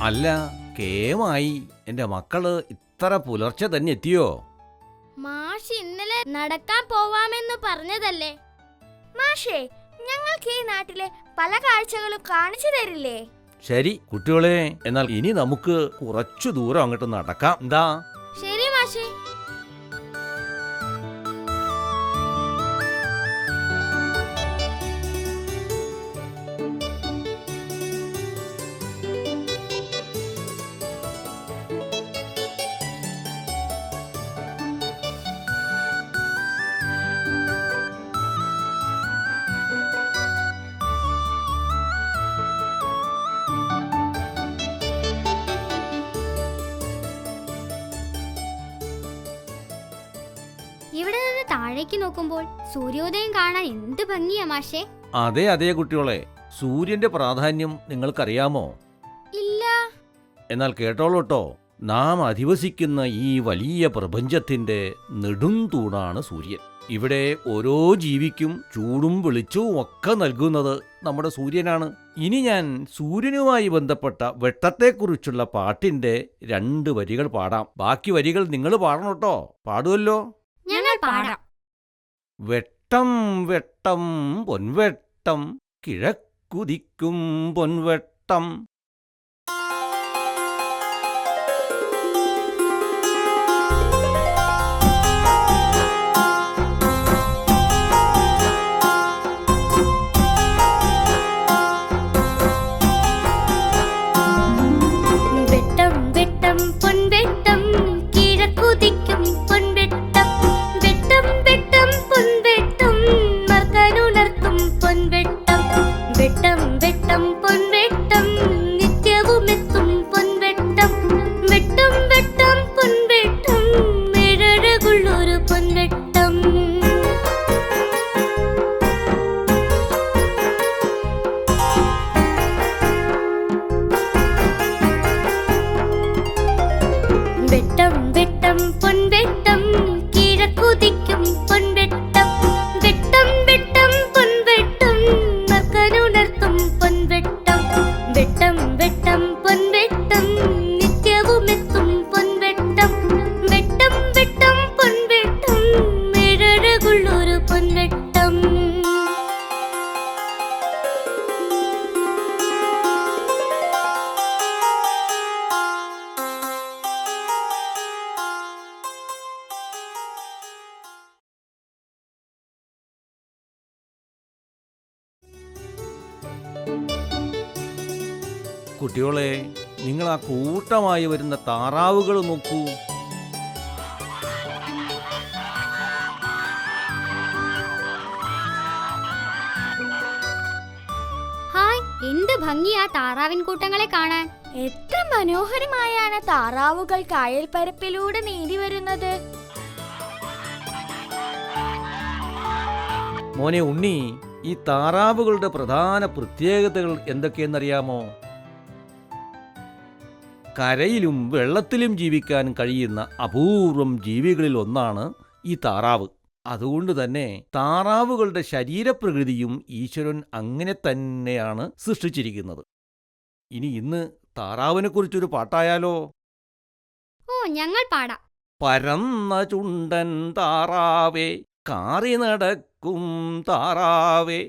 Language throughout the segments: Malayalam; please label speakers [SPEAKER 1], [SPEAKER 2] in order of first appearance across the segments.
[SPEAKER 1] അല്ല, കേമായി എന്റെ മക്കള് ഇത്ര പുലർച്ചെ തന്നെ എത്തിയോ?
[SPEAKER 2] മാഷ് ഇന്നലെ നടക്കാൻ പോവാമെന്ന് പറഞ്ഞതല്ലേ?
[SPEAKER 3] മാഷേ, ഞങ്ങൾക്ക് ഈ നാട്ടിലെ പല കാഴ്ചകളും കാണിച്ചു തരില്ലേ?
[SPEAKER 1] ശരി കുട്ടികളെ, എന്നാൽ ഇനി നമുക്ക് കുറച്ചു ദൂരം അങ്ങോട്ട് നടക്കാം. എന്താ?
[SPEAKER 2] ശരി മാഷേ. ഇവിടെ നിന്ന് താഴേക്ക് നോക്കുമ്പോൾ സൂര്യോദയം കാണാൻ എന്ത് ഭംഗിയാ മാഷേ.
[SPEAKER 1] അതെ അതെ കുട്ടികളെ, സൂര്യന്റെ പ്രാധാന്യം നിങ്ങൾക്കറിയാമോ?
[SPEAKER 2] ഇല്ല.
[SPEAKER 1] എന്നാൽ കേട്ടോളൂട്ടോ, നാം അധിവസിക്കുന്ന ഈ വലിയ പ്രപഞ്ചത്തിന്റെ നെടും തൂണാണ് സൂര്യൻ. ഇവിടെ ഓരോ ജീവിക്കും ചൂടും വെളിച്ചവും ഒക്കെ നൽകുന്നത് നമ്മുടെ സൂര്യനാണ്. ഇനി ഞാൻ സൂര്യനുമായി ബന്ധപ്പെട്ട വെട്ടത്തെക്കുറിച്ചുള്ള പാട്ടിന്റെ 2 വരികൾ പാടാം. ബാക്കി വരികൾ നിങ്ങൾ പാടണം കേട്ടോ. പാടുമല്ലോ?
[SPEAKER 2] ഞങ്ങൾ പാടാം.
[SPEAKER 1] വെട്ടം വെട്ടം പൊൻവെട്ടം, കിഴക്കുദിക്കും പൊൻവെട്ടം.
[SPEAKER 3] വെട്ടം വെട്ടം പൊൻവെട്ടം, കിഴക്കുദിക്കും പൊൻവെട്ടം. വെട്ടം വെട്ടം പൊൻവെട്ടം, മർക്കനുണർത്തും പൊൻവെട്ടം. വെട്ടം വെട്ടം പൊൻവെട്ടം, നിത്യവുമെത്തും പൊൻവെട്ടം. വെട്ടം വെട്ടം പൊൻവെട്ടം, ഏഴഴകുള്ളൊരു പൊൻവെട്ടം. വെട്ടം വെട്ടം പൊൻവെട്ടം, കിഴക്കുദിക്കും പൊൻവെട്ടം. വെട്ടം വെട്ടം പൊൻവെട്ടം, മർക്കനുണർത്തും പൊൻവെട്ടം. വെട്ടം വെട്ടം പൊൻവെട്ടം, നിത്യവുമെത്തും പൊൻവെട്ടം. വെട്ടം വെട്ടം പൊൻവെട്ടം, ഏഴഴകുള്ളൊരു പൊൻവെട്ടം.
[SPEAKER 1] കുട്ടികളെ, നിങ്ങൾ ആ കൂട്ടമായി വരുന്ന താറാവുകൾ നോക്കൂ.
[SPEAKER 2] ഹായ്, എന്ത് ഭംഗിയാ താറാവിൻ കൂട്ടങ്ങളെ കാണാൻ.
[SPEAKER 3] എത്ര മനോഹരമായാണ് താറാവുകൾ കായൽപ്പരപ്പിലൂടെ നീന്തി വരുന്നത്.
[SPEAKER 1] മോനെ ഉണ്ണി, ഈ താറാവുകളുടെ പ്രധാന പ്രത്യേകതകൾ എന്തൊക്കെയെന്നറിയാമോ? കരയിലും വെള്ളത്തിലും ജീവിക്കാൻ കഴിയുന്ന അപൂർവം ജീവികളിൽ ഒന്നാണ് ഈ താറാവ്. അതുകൊണ്ട് തന്നെ താറാവുകളുടെ ശരീരപ്രകൃതിയും ഈശ്വരൻ അങ്ങനെ തന്നെയാണ് സൃഷ്ടിച്ചിരിക്കുന്നത്. ഇന്ന് താറാവിനെ കുറിച്ചൊരു പാട്ടായാലോ?
[SPEAKER 2] ഓ, ഞങ്ങൾ പാടാം.
[SPEAKER 1] പരന്ന ചുണ്ടൻ താറാവേ, കാറി നടക്കും താറാവേ.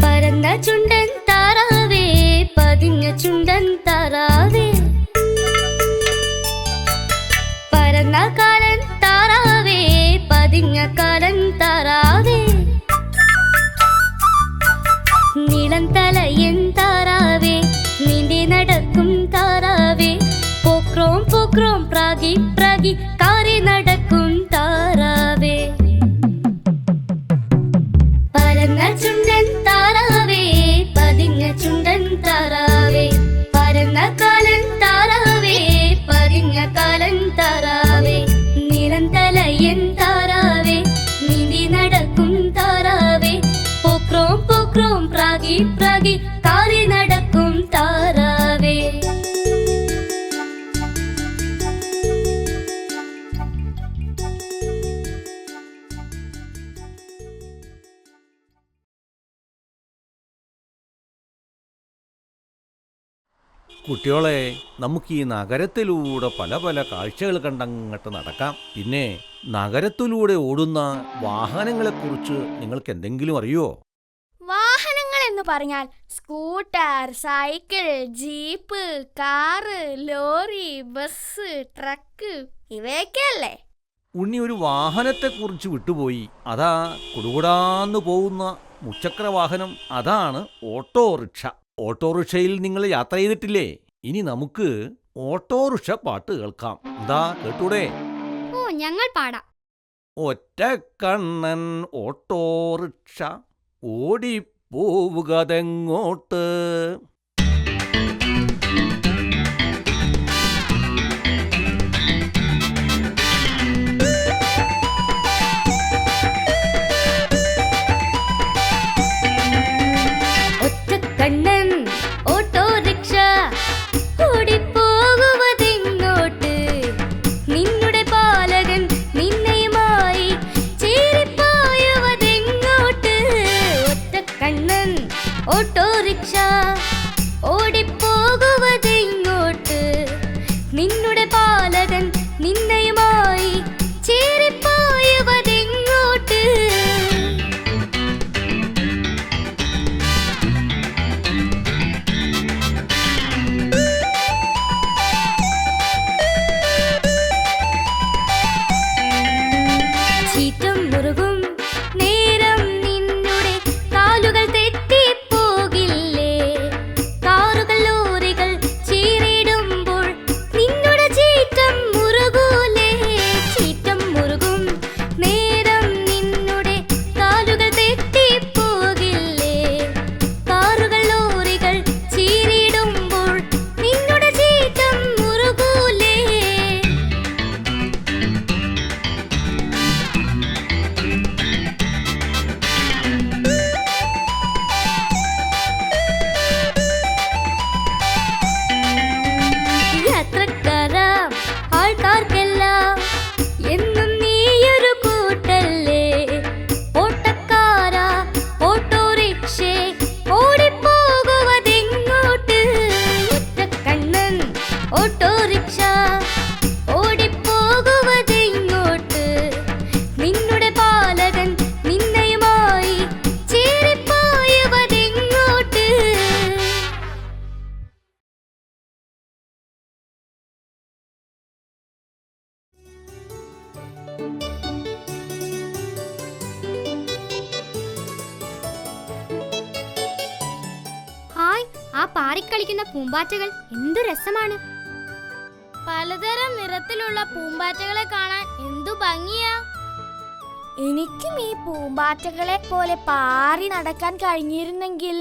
[SPEAKER 3] പരന്ന ചുണ്ടൻ താറാവേ, പതിഞ്ഞ ചുണ്ടൻ താറാവേ. പരന്ന കാലൻ താറാവേ, പതിഞ്ഞ കാലൻ താറാവേ. നീളം തലയൻ താറാവേ, നീണ്ടി നടക്കും താറാവേ. പോക്രോം പോക്രോം പ്രാഗി പ്രാഗി കാറി നടക്കും താറാവേ. പരന്ന ചുണ്ടൻ താറാവേ, പതിഞ്ഞ ചുണ്ടൻ താറാവേ. പരന്ന കാലൻ താറാവേ, പതിഞ്ഞ കാലൻ താറാവേ. നീളം തലയൻ താറാവേ, നീന്തി നടക്കും താറാവേ. പോക്രോം പോക്രോം പ്രാഗി പ്രാഗി കാറി നടക്കും താറാവേ.
[SPEAKER 1] കുട്ടികളെ, നമുക്ക് ഈ നഗരത്തിലൂടെ പല പല കാഴ്ചകൾ കണ്ടങ്ങട്ട് നടക്കാം. പിന്നെ നഗരത്തിലൂടെ ഓടുന്ന വാഹനങ്ങളെക്കുറിച്ച് നിങ്ങൾക്ക് എന്തെങ്കിലും അറിയോ?
[SPEAKER 3] വാഹനങ്ങൾ എന്ന് പറഞ്ഞാൽ scooter, cycle, jeep, car, lorry, bus, truck ഇവയൊക്കെയല്ലേ?
[SPEAKER 1] ഉണ്ണി ഒരു വാഹനത്തെക്കുറിച്ച് വിട്ടുപോയി. അതാ കുടുകുടാന്ന് പോകുന്ന മുച്ചക്ര വാഹനം, അതാണ് ഓട്ടോറിക്ഷ. ഓട്ടോറിക്ഷയിൽ നിങ്ങൾ യാത്ര ചെയ്തിട്ടില്ലേ? ഇനി നമുക്ക് ഓട്ടോറിക്ഷ പാട്ട് കേൾക്കാം. എന്താ, കേട്ടൂടെ?
[SPEAKER 2] ഓ, ഞങ്ങൾ പാടാം.
[SPEAKER 1] ഒറ്റക്കണ്ണൻ ഓട്ടോറിക്ഷ ഓടിപ്പോവുകതെങ്ങോട്ട്.
[SPEAKER 2] ഒറ്റക്കണ്ണൻ ഓട്ടോറിക്ഷ ഓടിപ്പോകുവതെങ്ങോട്ട്? നിന്നുടെ പാലകൻ നിന്നെയുമായി ചേരിപ്പായുവതെങ്ങോട്ട്? ഒറ്റക്കണ്ണൻ ഓട്ടോറിക്ഷ ഓടിപ്പോകുവതെങ്ങോട്ട്? നിന്നുടെ പാലകൻ നിന്നെയുമായി ചേരിപ്പായുവതെങ്ങോട്ട്? ചീറ്റം മുറുകും നേരം നിന്നുടെ കാലുകൾ തെറ്റിപ്പോകില്ലേ? കാറുകൾ ലോറികൾ ചീറിടുമ്പോൾ നിന്നുടെ ചീറ്റം മുറുകൂലേ? ചീറ്റം മുറുകും നേരം നിന്നുടെ കാലുകൾ തെറ്റിപ്പോകില്ലേ? കാറുകൾ ലോറികൾ ചീറിടുമ്പോൾ നിന്നുടെ ചീറ്റം മുറുകൂലേ? യാത്രക്കാരാ ആൾക്കാർക്കെല്ലാം എന്നും നീയൊരു കൂട്ടല്ലേ? ഓട്ടക്കാരാ ഓട്ടോറിക്ഷേ ഓടിപ്പോകുവതെങ്ങോട്ട്? ഒറ്റക്കണ്ണൻ ഓട്ടോറിക്ഷ ഓടിപ്പോകുവതെങ്ങോട്ട്? നിന്നുടെ പാലകൻ നിന്നെയുമായി ചേരിപ്പായുവതെങ്ങോട്ട്? ഹായ്, ആ പാറിക്കളിക്കുന്ന പൂമ്പാറ്റകൾ എന്തു രസമാണ്!
[SPEAKER 3] പലതരം നിറത്തിലുള്ള പൂമ്പാറ്റകളെ കാണാൻ എന്തു ഭംഗിയാ! എനിക്കും ഈ പൂമ്പാറ്റകളെ പോലെ പാറി നടക്കാൻ കഴിഞ്ഞിരുന്നെങ്കിൽ.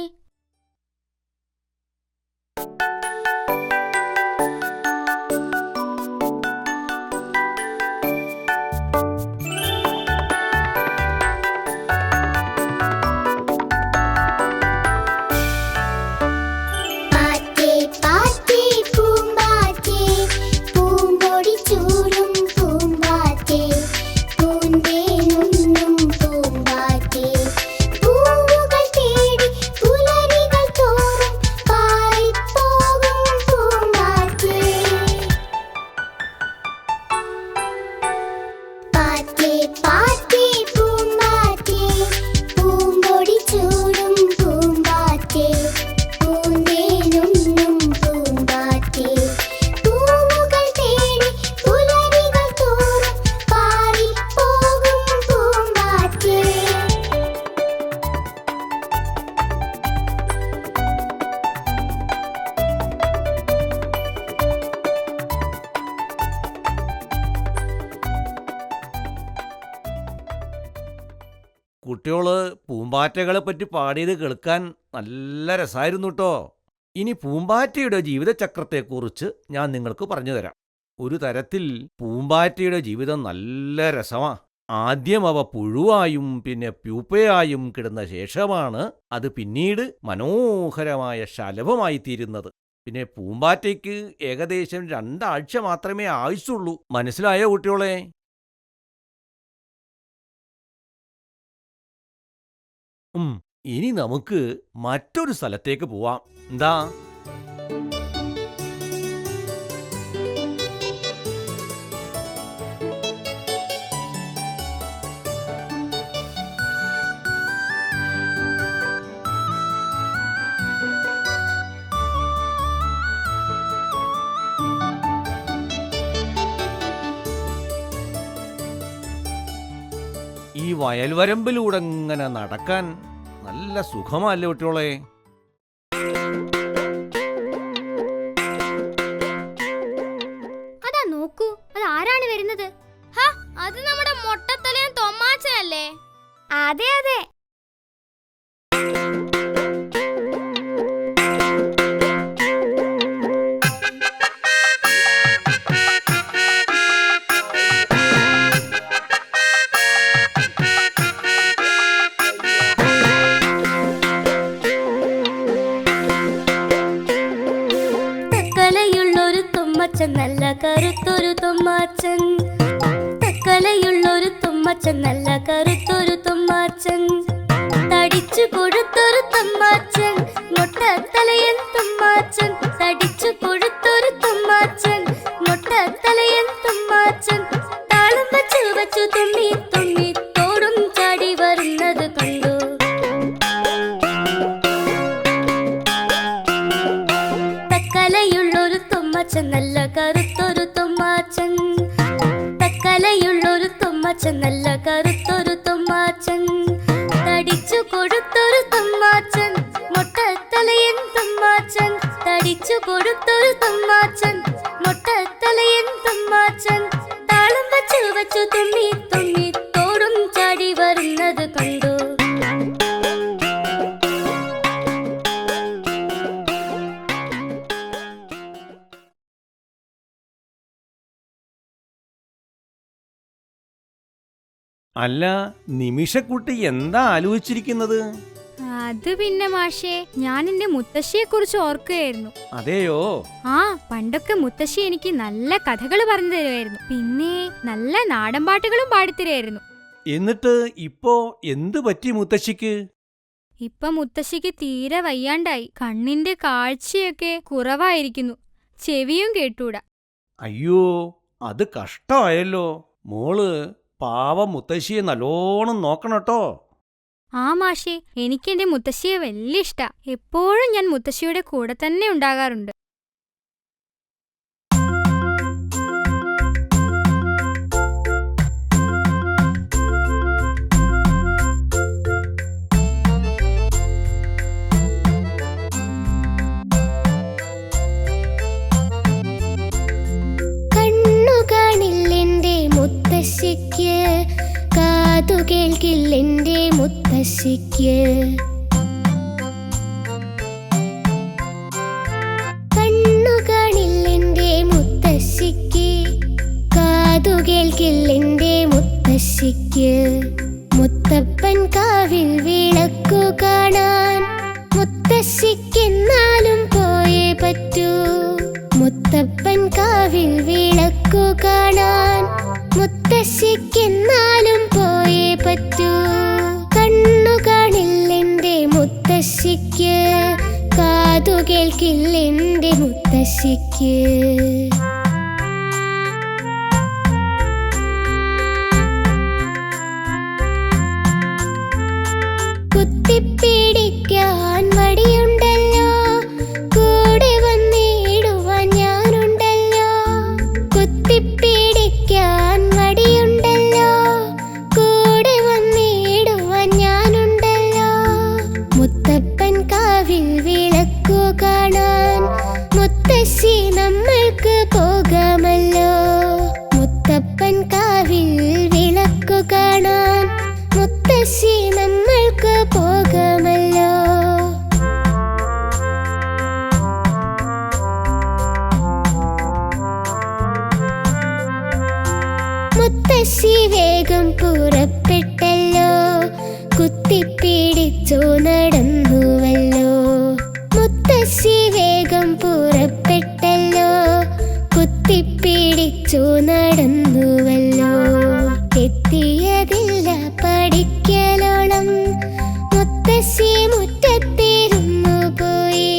[SPEAKER 4] പാറ്റേ പാറ്റേ പൂമ്പാറ്റേ പൂമ്പൊടി ചൂടും പൂമ്പാറ്റേ പൂന്തേനുണ്ണും പൂമ്പാറ്റേ പൂവുകൾ തേടി പുലരികൾ തോറും പാറിപ്പോകും പൂമ്പാറ്റേ. പാറ്റേ പാറ്റേ പൂമ്പാറ്റേ പൂമ്പൊടി ചൂടും പൂമ്പാറ്റേ പൂന്തേനുണ്ണും പൂമ്പാറ്റേ പൂവുകൾ തേടി പുലരികൾ തോറും പാറിപ്പോകും പൂമ്പാറ്റേ.
[SPEAKER 1] കുട്ടിയോള് പൂമ്പാറ്റകളെ പറ്റി പാടിയത് കേൾക്കാൻ നല്ല രസമായിരുന്നു കേട്ടോ. ഇനി പൂമ്പാറ്റയുടെ ജീവിതചക്രത്തെക്കുറിച്ച് ഞാൻ നിങ്ങൾക്ക് പറഞ്ഞു തരാം. ഒരു തരത്തിൽ പൂമ്പാറ്റയുടെ ജീവിതം നല്ല രസമാ. ആദ്യം അവ പുഴുവായും പിന്നെ പ്യൂപ്പയായും കിടന്ന ശേഷമാണ് അത് പിന്നീട് മനോഹരമായ ശലഭമായി തീരുന്നത്. പിന്നെ പൂമ്പാറ്റയ്ക്ക് ഏകദേശം 2 ആഴ്ച മാത്രമേ ആയുസുള്ളൂ. മനസ്സിലായോ കുട്ടിയോളെ? ഇനി നമുക്ക് മറ്റൊരു സ്ഥലത്തേക്ക് പോവാം. എന്താ? വയൽവരമ്പിലൂടെ ഇങ്ങനെ നടക്കാൻ നല്ല സുഖമല്ലേ കുട്ടിയോളെ?
[SPEAKER 2] അതാ നോക്കൂ, അത് ആരാണ് വരുന്നത്?
[SPEAKER 3] അത് നമ്മുടെ മൊട്ടത്തലയൻ തൊമ്മാച്ചനല്ലേ? അതെ അതെ.
[SPEAKER 5] തക്കലയുള്ളൊരു തുമ്മച്ചൻ, നല്ല കരുത്തൊരു തുമ്മാച്ചൻ. തക്കലയുള്ളൊരു തുമ്മച്ചൻ, നല്ല കരുത്തൊരു തുമ്മാച്ചൻ. തടിച്ചു കൊടുത്തൊരു തുമ്മാച്ചൻ, മൊട്ടത്തലയൻ തുമ്മാച്ചൻ. തടിച്ചു കൊടുത്തൊരു തുമ്മാച്ചൻ, മൊട്ടത്തലയൻ തുമ്മാച്ചൻ. താളം വച്ചു വച്ചു തുമ്മി തുമ്മി തോടും ചാടി വരുന്നത് കണ്ടു. തക്കലയുള്ളൊരു തുമ്മച്ചൻ, നല്ല കരുത്തൊരു തുമ്മാച്ചൻ. തക്കലയുള്ളൊരു തുമ്മച്ചൻ, നല്ല കരുത്തൊരു തുമ്മാച്ചൻ. തടിച്ചു കൊടുത്തൊരു തുമ്മാച്ചൻ, മൊട്ടത്തലയൻ തുമ്മാച്ചൻ. തടിച്ചു കൊടുത്തൊരു തുമ്മാച്ചൻ, മൊട്ടത്തലയൻ തുമ്മാച്ചൻ. താളം വച്ചു വച്ചു തുമ്മി തുമ്മി തോടും ചാടി വരുന്നത് കണ്ടു.
[SPEAKER 1] അല്ല, നിമിഷക്കുട്ടി എന്താ ആലോചിച്ചിരിക്കുന്നത്?
[SPEAKER 2] അത് പിന്നെ മാഷേ, ഞാൻ എന്റെ മുത്തശ്ശിയെ കുറിച്ച് ഓർക്കുകയായിരുന്നു.
[SPEAKER 1] അതെയോ?
[SPEAKER 2] ആ, പണ്ടൊക്കെ മുത്തശ്ശി എനിക്ക് നല്ല കഥകൾ പറഞ്ഞു തരുമായിരുന്നു. പിന്നെ നല്ല നാടൻ പാട്ടുകളും പാടിത്തരുമായിരുന്നു.
[SPEAKER 1] എന്നിട്ട് ഇപ്പോ എന്തു പറ്റി മുത്തശ്ശിക്ക്?
[SPEAKER 2] ഇപ്പൊ മുത്തശ്ശിക്ക് തീരെ വയ്യാണ്ടായി. കണ്ണിന്റെ കാഴ്ചയൊക്കെ കുറവായിരിക്കുന്നു. ചെവിയും കേട്ടൂടാ.
[SPEAKER 1] അയ്യോ, അത് കഷ്ടമായല്ലോ. മോള് പാവം മുത്തശ്ശിയെ നല്ലോണം നോക്കണട്ടോ.
[SPEAKER 2] ആ മാഷേ, എനിക്കെന്റെ മുത്തശ്ശിയെ വലിയ ഇഷ്ടാ. എപ്പോഴും ഞാൻ മുത്തശ്ശിയുടെ കൂടെ തന്നെ ഉണ്ടാകാറുണ്ട്.
[SPEAKER 4] കണ്ണുകാണില്ലെന്റെ മുത്തശ്ശിക്ക്, കാതു കേൾക്കില്ലെന്റെ മുത്തശ്ശിക്ക്. കണ്ണുകാണില്ലെന്റെ മുത്തശ്ശിക്ക്, കാതു കേൾക്കില്ലെന്റെ മുത്തശ്ശിക്ക്. മുത്തപ്പൻ കാവിൽ വിളക്കു കാണാൻ മുത്തശ്ശിക്കെന്നാലും പോയേ പറ്റൂ. മുത്തപ്പൻ കാവിൽ വിളക്കു കാണാൻ മുത്തശ്ശിക്കെന്നാലും പോയേ പറ്റൂ. കണ്ണു കാണില്ലെന്റെ മുത്തശ്ശിക്ക്, കാതു കേൾക്കില്ലെന്റെ മുത്തശ്ശിക്ക്. കുത്തിപ്പിടിക്കാൻ വടിയുണ്ടല്ലോ, കൂടെ വന്നിടുവാൻ ഞാനുണ്ടല്ലോ. കുത്തിപ്പിടിക്കാൻ വടിയുണ്ടല്ലോ, കൂടെ വന്നിടുവാൻ ഞാനുണ്ടല്ലോ. മുത്തപ്പൻ കാവിൽ വിളക്കു കാണാൻ മുത്തശ്ശി നമ്മൾക്ക് പോകാമല്ലോ. മുത്തപ്പൻ കാവിൽ വിളക്കു കാണാൻ മുത്തശ്ശി നമ്മൾക്ക് പോകാമല്ലോ. മുത്തശ്ശി വേഗം പുറപ്പെട്ടല്ലോ, കുത്തിപ്പിടിച്ചു നടന്നുവല്ലോ. മുത്തശ്ശി വേഗം പുറപ്പെട്ടല്ലോ, കുത്തിപ്പിടിച്ചു നടന്നുവല്ലോ. എത്തിയതില്ല പഠിക്കലോളം, മുത്തശ്ശി മുറ്റത്തിരുന്നു പോയി.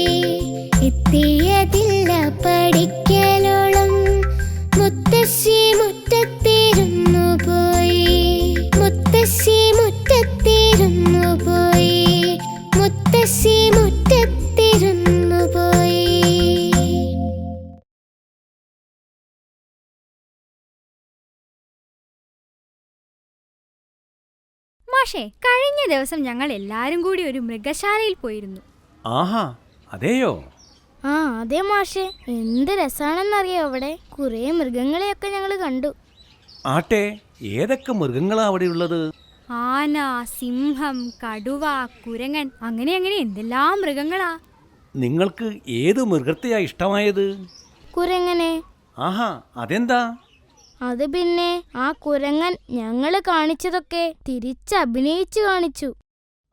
[SPEAKER 4] എത്തിയതില്ല പഠിക്കലോളം, മുത്തശ്ശി മുറ്റത്തിരുന്നു പോയി. മുത്തശ്ശി മുറ്റത്തിരുന്നു പോയി.
[SPEAKER 2] മാഷേ, കഴിഞ്ഞ ദിവസം ഞങ്ങൾ എല്ലാരും കൂടി ഒരു മൃഗശാലയിൽ പോയിരുന്നു.
[SPEAKER 1] ആഹാ, അതെയോ?
[SPEAKER 5] ആ അതെ മാഷെ, എന്ത് രസാണെന്നറിയോ അവിടെ. കുറെ മൃഗങ്ങളെയൊക്കെ ഞങ്ങൾ കണ്ടു.
[SPEAKER 1] ആട്ടെ, ഏതൊക്കെ മൃഗങ്ങളാ അവിടെയുള്ളത്?
[SPEAKER 2] ആന, സിംഹം, കടുവ, കുരങ്ങൻ, അങ്ങനെ അങ്ങനെ എന്തെല്ലാം മൃഗങ്ങളാ.
[SPEAKER 1] നിങ്ങൾക്ക് ഏത് മൃഗത്തെയാ ഇഷ്ടമായത്?
[SPEAKER 5] കുരങ്ങനെ.
[SPEAKER 1] ആഹാ, അതെന്താ?
[SPEAKER 5] അത് പിന്നെ ആ കുരങ്ങൻ ഞങ്ങള് കാണിച്ചതൊക്കെ തിരിച്ചഭിനയിച്ചു കാണിച്ചു.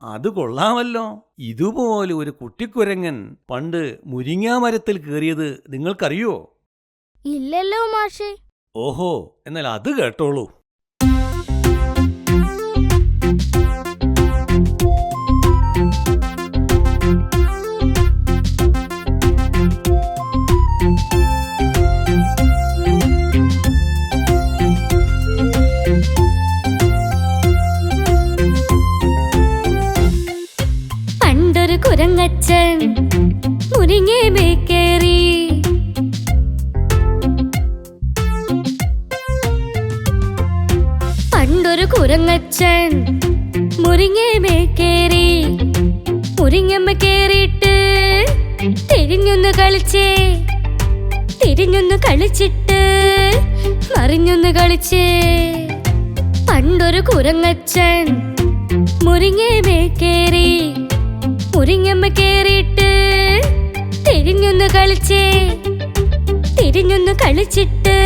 [SPEAKER 1] അത് കൊള്ളാമല്ലോ. ഇതുപോലെ ഒരു കുട്ടിക്കുരങ്ങൻ പണ്ട് മുരിങ്ങാ മരത്തിൽ കയറിയത് നിങ്ങൾക്കറിയോ?
[SPEAKER 5] ഇല്ലല്ലോ മാഷെ.
[SPEAKER 1] ഓഹോ, എന്നാൽ അത് കേട്ടോളൂ.
[SPEAKER 5] പണ്ടൊരു കുരങ്ങച്ചൻ മുരിങ്ങേമേ കേറി. പണ്ടൊരു കുരങ്ങച്ചൻ മുരിങ്ങേമേ കേറി. മുരിങ്ങമ്മ കേറിയിട്ട് തിരിഞ്ഞൊന്ന് കളിച്ചേ. തിരിഞ്ഞൊന്ന് കളിച്ചിട്ട് മറിഞ്ഞൊന്ന് കളിച്ചേ. പണ്ടൊരു കുരങ്ങച്ചൻ മുരിങ്ങേമേ കേറി. മുരിങ്ങമ്മ കേറിയിട്ട് തിരിഞ്ഞൊന്ന് കളിച്ചേ. തിരിഞ്ഞൊന്ന് കളിച്ചിട്ട്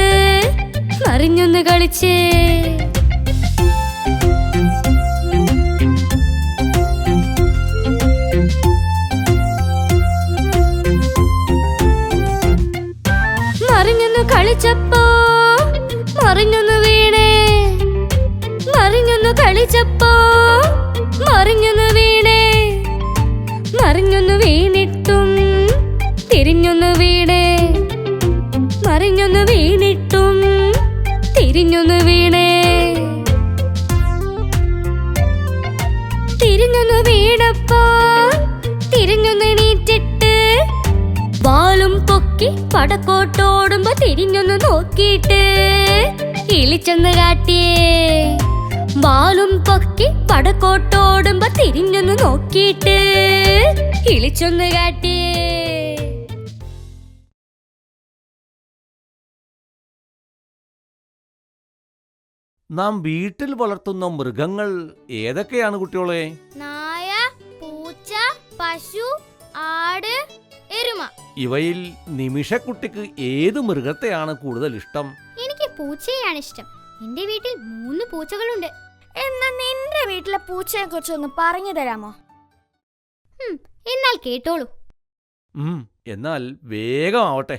[SPEAKER 5] മറിഞ്ഞൊന്ന് കളിച്ചേ. മറിഞ്ഞൊന്ന് കളിച്ചപ്പോ മറിഞ്ഞൊന്ന് വീണേ. മറിഞ്ഞൊന്ന് കളിച്ചപ്പോ മറിഞ്ഞൊന്ന് വീണേ. മറിഞ്ഞൊന്ന് വീണിട്ടും തിരിഞ്ഞൊന്ന് വീണേ. മറിഞ്ഞൊന്ന് വീണിട്ടും തിരിഞ്ഞൊന്ന് വീണേ. തിരിഞ്ഞൊന്ന് വീണപ്പോ തിരിഞ്ഞൊന്ന് എണീറ്റിട്ട് വാലും പൊക്കി പടക്കോട്ടോടുമ്പോ തിരിഞ്ഞൊന്ന് നോക്കിയിട്ട് കിളിച്ചൊന്ന് കാട്ടിയേ. വാലും പൊക്കി പടക്കോട്ടോടുമ്പോ തിരിഞ്ഞൊന്ന് നോക്കിയിട്ട് കിളിച്ചൊന്ന് കാട്ടിയേ.
[SPEAKER 1] നാം വീട്ടിൽ വളർത്തുന്ന മൃഗങ്ങൾ ഏതൊക്കെയാണ് കുട്ടികളെ?
[SPEAKER 3] നായ, പൂച്ച, പശു, ആട്, എരുമ.
[SPEAKER 1] ഇവയിൽ നിമിഷക്കുട്ടിക്ക് ഏത് മൃഗത്തെയാണ് കൂടുതൽ ഇഷ്ടം?
[SPEAKER 2] എനിക്ക് പൂച്ചയാണ് ഇഷ്ടം. എന്റെ വീട്ടിൽ 3 പൂച്ചകളുണ്ട്.
[SPEAKER 3] എന്നാ നിന്റെ വീട്ടിലെ പൂച്ചയെ കുറിച്ചൊന്ന് പറഞ്ഞു തരാമോ?
[SPEAKER 2] എന്നാൽ കേട്ടോളൂ.
[SPEAKER 1] എന്നാൽ വേഗം ആവട്ടെ.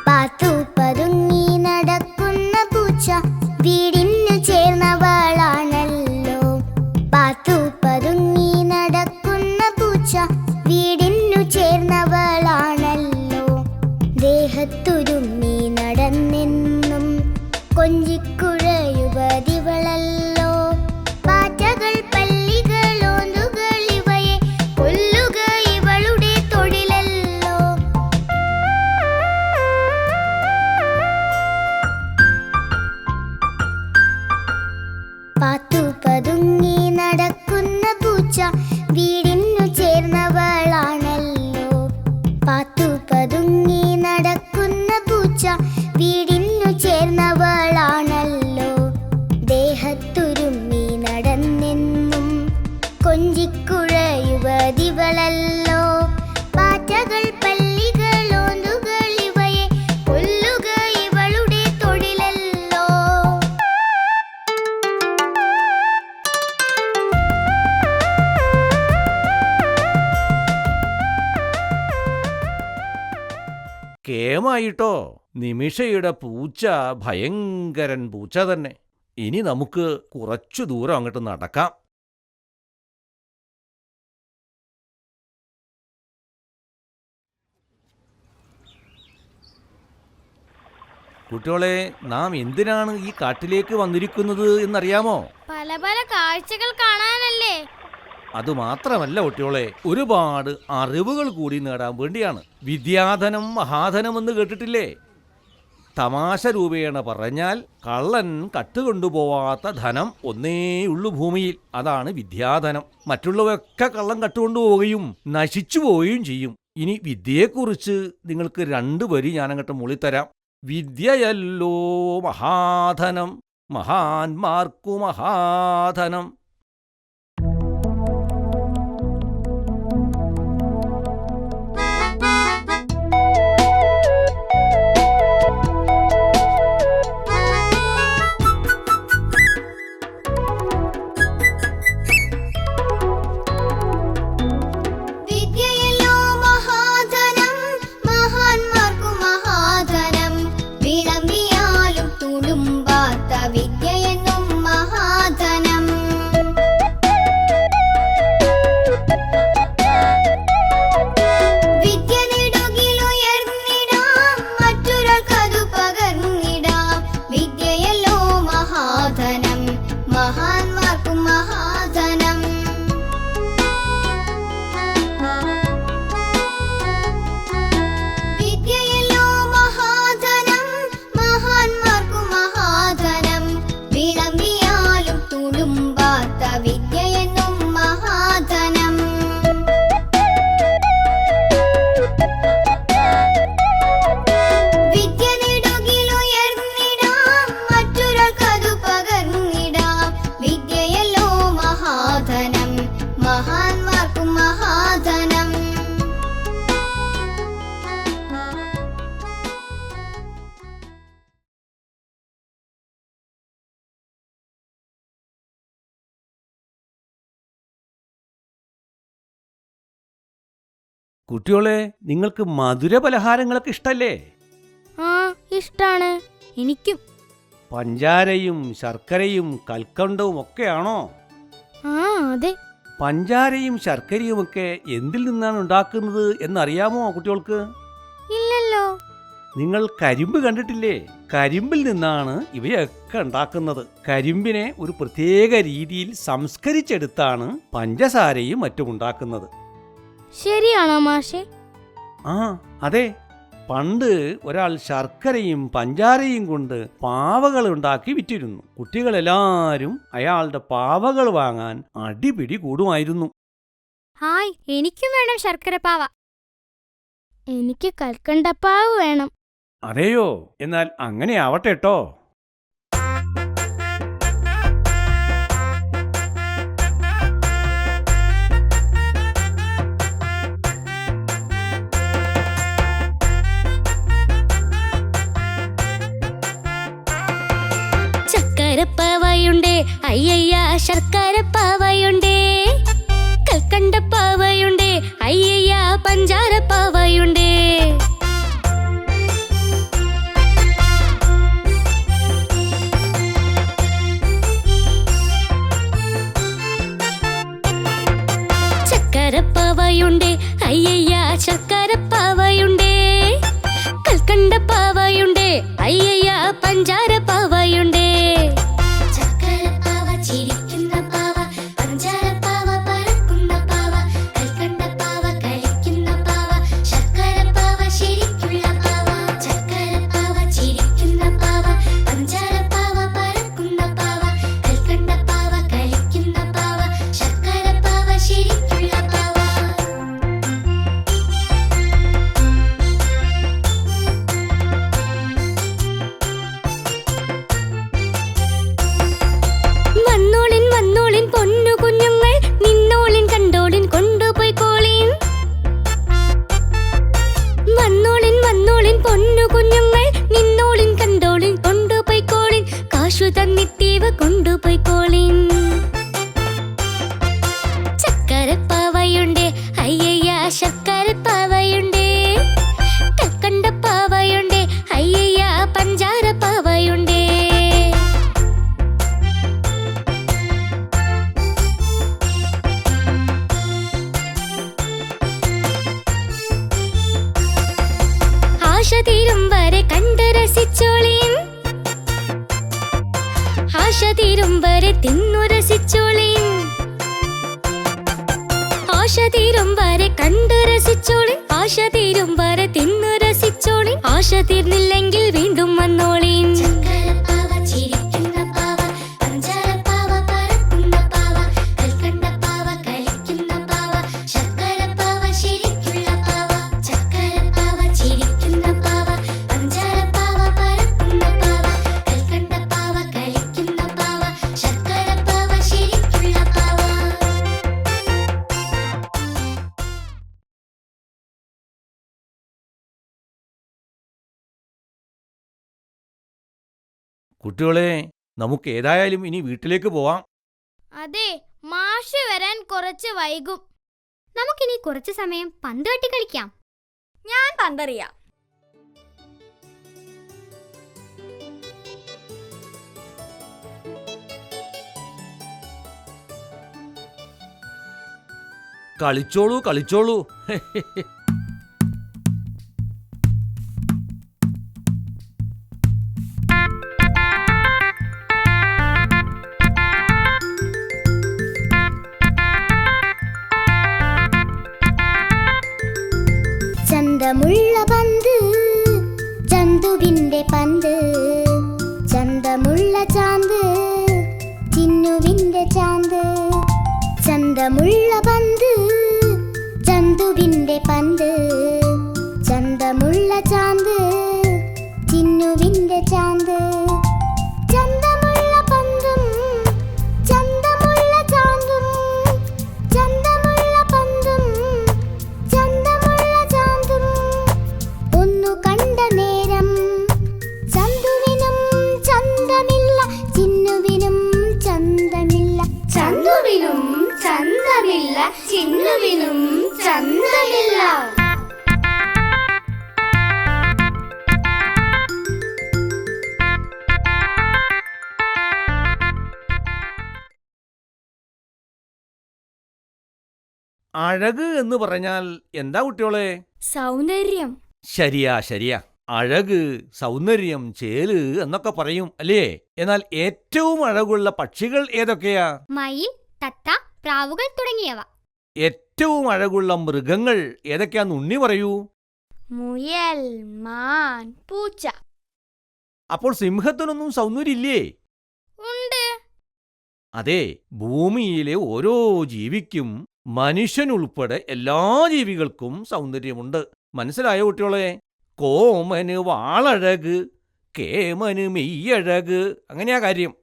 [SPEAKER 4] പാത്തു പതുങ്ങി നടക്കുന്ന പൂച്ച വീടിനു ചേർന്നവളാണല്ലോ. പാത്തു പതുങ്ങി നടക്കുന്ന പൂച്ച വീടിനു ചേർന്നവളാണല്ലോ. ദേഹത്തുരുമ്മി നടന്നെന്നും കൊഞ്ചിക്കുഴയുപതിവളല്ലോ. പാറ്റകൾ, പല്ലികൾ, ഓന്തുകൾ ഇവയെ കൊല്ലുക ഇവളുടെ തൊഴിലല്ലോ. പാത്തു പതുങ്ങി നടക്കുന്ന പൂച്ച വീടിനു ചേർന്നവളാണല്ലോ. പാത്തു പതുങ്ങി നടക്കുന്ന പൂച്ച വീടിനു ചേർന്നവളാണല്ലോ. ദേഹത്തുരുമ്മി നടന്നെന്നും കൊഞ്ചിക്കുഴയുപതിവളല്ലോ. പാറ്റകൾ, പല്ലികൾ, ഓന്തുകൾ ഇവയെ കൊല്ലുക ഇവളുടെ തൊഴിലല്ലോ.
[SPEAKER 1] കേമായിട്ടോ. നിമിഷയുടെ പൂച്ച ഭയങ്കരൻ പൂച്ച തന്നെ. ഇനി നമുക്ക് കുറച്ചു ദൂരം അങ്ങോട്ട് നടക്കാം. കുട്ടികളെ, നാം എന്തിനാണ് ഈ കാട്ടിലേക്ക് വന്നിരിക്കുന്നത് എന്നറിയാമോ?
[SPEAKER 3] പല പല കാഴ്ചകൾ കാണാനല്ലേ?
[SPEAKER 1] അതുമാത്രമല്ല കുട്ടിയോളെ, ഒരുപാട് അറിവുകൾ കൂടി നേടാൻ വേണ്ടിയാണ്. വിദ്യാധനം മഹാധനമെന്ന് കേട്ടിട്ടില്ലേ? തമാശ രൂപേണ പറഞ്ഞാൽ കള്ളൻ കട്ടുകൊണ്ടുപോവാത്ത ധനം ഒന്നേയുള്ളൂ ഭൂമിയിൽ. അതാണ് വിദ്യാധനം. മറ്റുള്ളവയൊക്കെ കള്ളൻ കട്ടുകൊണ്ടുപോവുകയും നശിച്ചു പോവുകയും ചെയ്യും. ഇനി വിദ്യയെക്കുറിച്ച് നിങ്ങൾക്ക് 2 വരി ഞാനങ്ങോട്ട് മൂളിത്തരാം. വിദ്യയല്ലോ മഹാധനം, മഹാന്മാർക്കു മഹാധനം.
[SPEAKER 4] വിദ്യയല്ലോ മഹാധനം, മഹാന്മാർക്കു മഹാധനം. വിളമ്പിയാലും തുളുമ്പാത്ത വിദ്യയെന്നും മഹാധനം. വിദ്യ നെടുകിലുയർന്നിടാം, മറ്റൊരാൾക്കതു പകർന്നിടാം. വിദ്യയല്ലോ മഹാധനം, മഹാന്മാർക്കു മഹാധനം. വിദ്യയല്ലോ മഹാധനം, മഹാന്മാർക്കു മഹാധനം. വിളമ്പിയാലും തുളുമ്പാത്ത വിദ്യയെന്നും മഹാധനം. വിദ്യ നെടുകിലുയർന്നിടാം, മറ്റൊരാൾക്കതു പകർന്നിടാം. വിദ്യയല്ലോ മഹാധനം, മഹാന്മാർക്കു മഹാധനം.
[SPEAKER 1] കുട്ടിയോളെ, നിങ്ങൾക്ക് മധുര പലഹാരങ്ങളൊക്കെ ഇഷ്ടല്ലേ?
[SPEAKER 5] ആ, ഇഷ്ടാണ്.
[SPEAKER 2] എനിക്കും.
[SPEAKER 1] പഞ്ചാരയും ശർക്കരയും കൽക്കണ്ടവും ഒക്കെയാണോ?
[SPEAKER 5] ആ, അതെ.
[SPEAKER 1] പഞ്ചാരയും ശർക്കരയുമൊക്കെ എന്തിൽ നിന്നാണ് ഉണ്ടാക്കുന്നത് എന്നറിയാമോ കുട്ടികൾക്ക്?
[SPEAKER 5] ഇല്ലല്ലോ.
[SPEAKER 1] നിങ്ങൾ കരിമ്പ് കണ്ടിട്ടില്ലേ? കരിമ്പിൽ നിന്നാണ് ഇവയൊക്കെ ഉണ്ടാക്കുന്നത്. കരിമ്പിനെ ഒരു പ്രത്യേക രീതിയിൽ സംസ്കരിച്ചെടുത്താണ് പഞ്ചസാരയും മറ്റും ഉണ്ടാക്കുന്നത്.
[SPEAKER 5] ശരിയാണോ മാഷെ?
[SPEAKER 1] ആ, അതെ. പണ്ട് ഒരാൾ ശർക്കരയും പഞ്ചാരയും കൊണ്ട് പാവകൾ ഉണ്ടാക്കി വിറ്റിരുന്നു. കുട്ടികളെല്ലാവരും അയാളുടെ പാവകൾ വാങ്ങാൻ അടിപിടി കൂടുമായിരുന്നു.
[SPEAKER 2] ഹായ്, എനിക്കും വേണം ശർക്കര പാവ.
[SPEAKER 5] എനിക്ക് കൽക്കണ്ടപ്പാവ് വേണം.
[SPEAKER 1] അതെയോ? എന്നാൽ അങ്ങനെ ആവട്ടെ കേട്ടോ.
[SPEAKER 6] ചക്കരപ്പാവയുണ്ടേ, അയ്യയ്യ ശർക്കരപ്പാവയുണ്ടേ. കൽക്കണ്ടപ്പാവയുണ്ടേ, അയ്യയ്യ പഞ്ചാരപ്പാവയുണ്ടേ. ചക്കരപ്പാവയുണ്ടേ, അയ്യയ്യ ശർക്കരപ്പാവയുണ്ടേ. കൽക്കണ്ടപ്പാവയുണ്ടേ, അയ്യയ്യ പഞ്ചാരപ്പാവയുണ്ടേ. ചക്കരപ്പാവ ചിരിക്കുന്ന പാവ, പഞ്ചാരപ്പാവ പറക്കുന്ന പാവ, കൽക്കണ്ടപ്പാവ കളിക്കുന്ന പാവ, ശർക്കരപ്പാവ ശരിക്കുള്ള പാവ. ചക്കരപ്പാവ ചിരിക്കുന്ന പാവ, പഞ്ചാരപ്പാവ പറക്കുന്ന പാവ, കൽക്കണ്ടപ്പാവ കളിക്കുന്ന പാവ, ശർക്കരപ്പാവ ശരിക്കുള്ള പാവ. വന്നോളിൻ വന്നോളിൻ പൊന്നു കുഞ്ഞുങ്ങൾ, നിന്നോളിൻ കണ്ടോളിൻ കൊണ്ടുപോയിക്കോളിൻ. വന്നോളിൻ വന്നോളിൻ പൊന്നു കുഞ്ഞുങ്ങൾ, നിന്നോളിൻ കണ്ടോളിൻ കൊണ്ടുപോയിക്കോളിൻ. കാശു തന്നിട്ടീവ കൊണ്ടുപോയിക്കോളിൻ. ചക്കരപ്പാവയുണ്ടേ, അയ്യയ്യ ശർക്കരപ്പാവയുണ്ടേ. കൽക്കണ്ടപ്പാവയുണ്ടേ, അയ്യയ്യ പഞ്ചാരപ്പാവയുണ്ടേ. ആശ തീരും വരെ കണ്ട് രസിച്ചോളിൻ, ആശ തീരും വരെ തിന്നു രസിച്ചോളിൻ. ആശ തീരും വരെ കണ്ടു രസിച്ചോളിൻ, ആശ തീരും വരെ തിന്നു രസിച്ചോളിൻ, ആശ തീർന്നില്ലെങ്കിൽ വീണ്ടും വന്നോളിൻ. ചക്കരപ്പാവ ചിരിക്കുന്ന പാവ, പഞ്ചാരപ്പാവ പറക്കുന്ന പാവ, കൽക്കണ്ടപ്പാവ കളിക്കുന്ന പാവ, ശർക്കരപ്പാവ ശരിക്കുള്ള പാവ. ചക്കരപ്പാവ ചിരിക്കുന്ന പാവ, പഞ്ചാരപ്പാവ പറക്കുന്ന പാവ, കൽക്കണ്ടപ്പാവ കളിക്കുന്ന പാവ, ശർക്കരപ്പാവ ശരിക്കുള്ള പാവ.
[SPEAKER 1] കുട്ടികളെ, നമുക്ക് ഏതായാലും ഇനി വീട്ടിലേക്ക് പോവാം.
[SPEAKER 5] അതെ, മാഷ് വരാൻ കുറച്ച് വൈകും.
[SPEAKER 2] നമുക്കിനി കുറച്ചു സമയം പന്ത് തട്ടി കളിക്കാം.
[SPEAKER 3] ഞാൻ പന്തറിയാം.
[SPEAKER 1] കളിച്ചോളൂ കളിച്ചോളൂ.
[SPEAKER 4] ചന്തമുള്ള പന്ത്, ചന്തുവിന്റെ പന്ത്, ചന്തമുള്ള ചാന്ത്, ചിന്നുവിന്റെ ചാന്ത്. ചന്തമുള്ള പന്ത്, ചന്തുവിന്റെ പന്ത്, ചന്തമുള്ള ചാന്ത്, ചിന്നുവിന്റെ ചാന്ത്. ചന്തമുള്ള പന്തും ചന്തമുള്ള ചാന്തും, ചന്തമുള്ള പന്തും ചന്തമുള്ള ചാന്തും ഒന്നു കണ്ട നേരം ചന്തുവിനും ചന്തമില്ല, ചിന്നുവിനും ചന്തമില്ല. ചന്തുവിനും ചന്തമില്ല, ചിന്നുവിനും ചന്തമില്ല.
[SPEAKER 1] അഴക് എന്ന് പറഞ്ഞാൽ എന്താ കുട്ടികളെ?
[SPEAKER 2] സൗന്ദര്യം.
[SPEAKER 1] ശരിയാ ശരിയാ. അഴക്, സൗന്ദര്യം, ചേല് എന്നൊക്കെ പറയും അല്ലേ? എന്നാൽ ഏറ്റവും അഴകുള്ള പക്ഷികൾ ഏതൊക്കെയാ?
[SPEAKER 2] മയിൽ, തത്ത, പ്രാവുകൾ തുടങ്ങിയവ.
[SPEAKER 1] ഏറ്റവും അഴകുള്ള മൃഗങ്ങൾ ഏതൊക്കെയാന്ന് ഉണ്ണി പറയൂ.
[SPEAKER 3] മുയൽ, മാൻ, പൂച്ച.
[SPEAKER 1] അപ്പോൾ സിംഹത്തിനൊന്നും സൗന്ദര്യമില്ലേ?
[SPEAKER 5] ഉണ്ട്.
[SPEAKER 1] അതെ, ഭൂമിയിലെ ഓരോ ജീവിക്കും, മനുഷ്യനുൾപ്പെടെ എല്ലാ ജീവികൾക്കും സൗന്ദര്യമുണ്ട്. മനസ്സിലായോ കുട്ടികളെ? കോമന് വാളഴക്, കേമന് മെയ്യഴക്, അങ്ങനെയാ കാര്യം.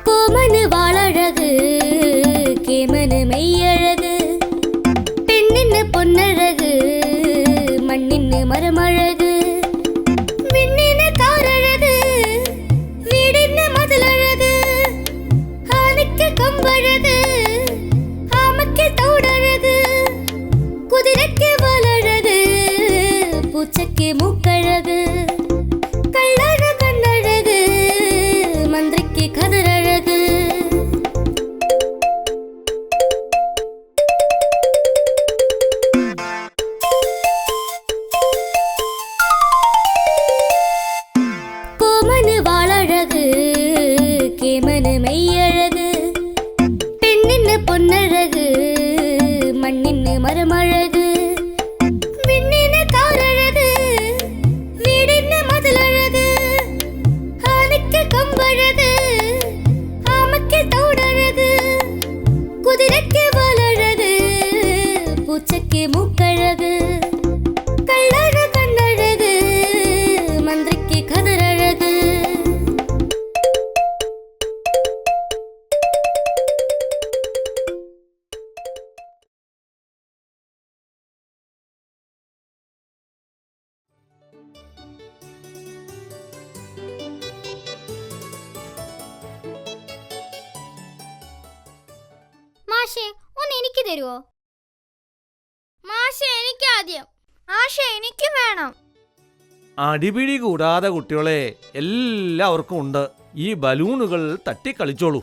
[SPEAKER 6] കോമന് വാളഴക്, കേമന് മെയ്യഴക്, പെണ്ണിന് പൊന്നഴക്, മണ്ണിന് മരമഴക്, വിണ്ണിന് കാരഴക്, വീടിന് മതിലഴക്, ആനയ്ക്ക് കൊമ്പഴക്, ആമയ്ക്ക് തോടഴക്, കുതിരയ്ക്ക് വാലഴക്, പൂച്ചയ്ക്ക് മൂക്കഴക്, കള്ളന് കണ്ണഴക്, മന്ത്രിക്ക് കതിരഴക്. കോമന് വാളഴക്, കേമന് മെയ്യഴക്, പെണ്ണിന് പൊന്നഴക്, മണ്ണിന് മരമഴക്, വിണ്ണിന് കാരഴക്, വീടിന് മതിലഴക്, ആനയ്ക്ക് കൊമ്പഴക്, ആമയ്ക്ക് തോടഴക്, കുതിരയ്ക്ക് വാലഴക്, പൂച്ചയ്ക്ക് മൂക്കഴക്, കള്ളന് കണ്ണഴക്, മന്ത്രിക്ക് കതിരഴക്.
[SPEAKER 2] മാഷേ, ഒന്ന് എനിക്ക് തരുവോ?
[SPEAKER 5] മാഷ് എനിക്ക് ആദ്യം.
[SPEAKER 3] ആശ എനിക്ക് വേണം.
[SPEAKER 1] അടിപിടി കൂടാതെ കുട്ടികളെ, എല്ലാവർക്കും ഉണ്ട്. ഈ ബലൂണുകൾ തട്ടിക്കളിച്ചോളൂ.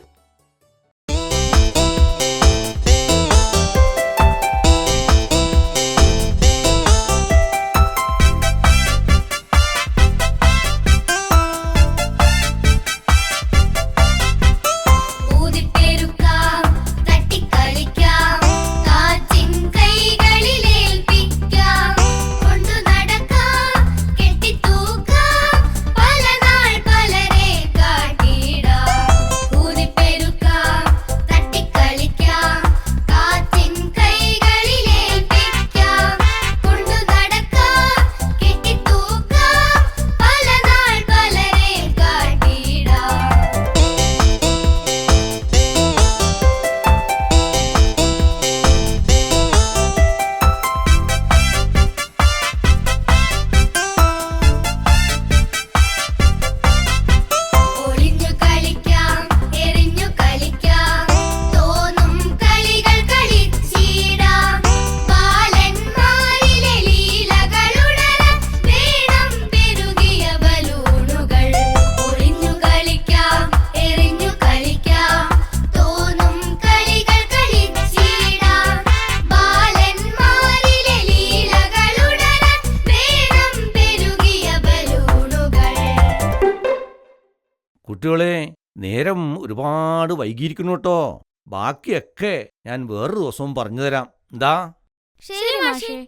[SPEAKER 1] ഒരുപാട് വൈകിയിരിക്കുന്നു കേട്ടോ. ബാക്കിയൊക്കെ ഞാൻ വേറൊരു ദിവസവും പറഞ്ഞു തരാം. എന്താ?
[SPEAKER 3] ശരി മാഷേ.